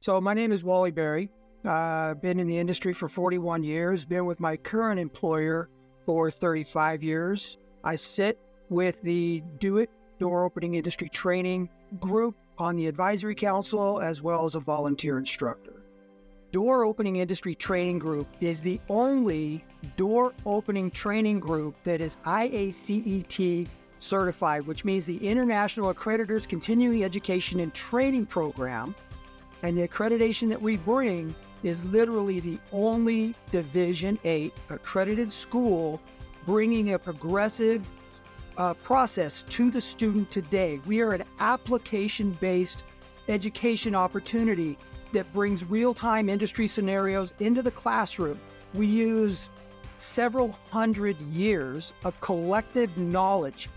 So my name is Wally. I've been in the industry for 41 years, been with my current employer for 35 years. I sit with the DOIT, Door Opening Industry Training group on the advisory council, as well as a volunteer instructor. Door Opening Industry Training Group is the only door opening training group that is IACET certified, which means the International Accreditors Continuing Education and Training Program. And the accreditation that we bring is literally the only Division 8 accredited school bringing a progressive process to the student today. We are an application-based education opportunity that brings real-time industry scenarios into the classroom. We use several hundred years of collective knowledge,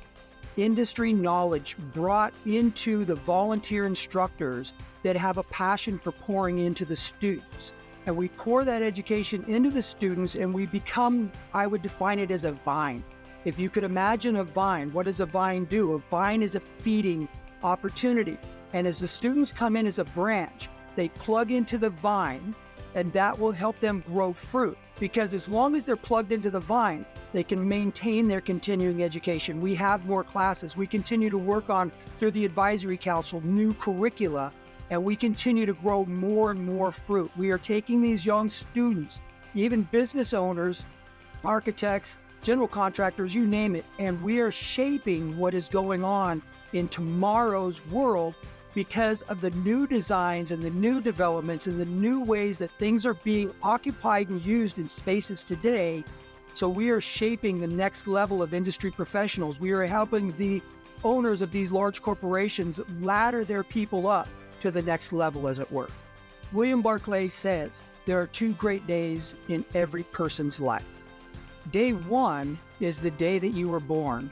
industry knowledge brought into the volunteer instructors that have a passion for pouring into the students. And we pour that education into the students and we become, I would define it as a vine. If you could imagine a vine, what does a vine do? A vine is a feeding opportunity. And as the students come in as a branch, they plug into the vine and that will help them grow fruit. Because as long as they're plugged into the vine, they can maintain their continuing education. We have more classes. We continue to work on, through the advisory council, new curricula, and we continue to grow more and more fruit. We are taking these young students, even business owners, architects, general contractors, you name it, and we are shaping what is going on in tomorrow's world because of the new designs and the new developments and the new ways that things are being occupied and used in spaces today. So we are shaping the next level of industry professionals. We are helping the owners of these large corporations ladder their people up to the next level, as it were. William Barclay says there are two great days in every person's life. Day one is the day that you were born.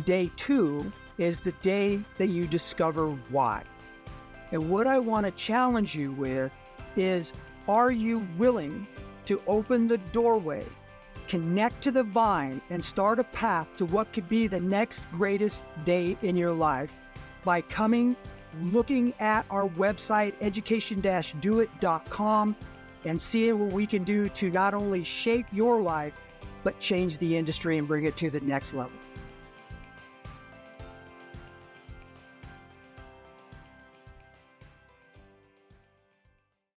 Day two is the day that you discover why. And what I want to challenge you with is, are you willing to open the doorway, connect to the vine, and start a path to what could be the next greatest day in your life by looking at our website, education-doit.com, and seeing what we can do to not only shape your life, but change the industry and bring it to the next level.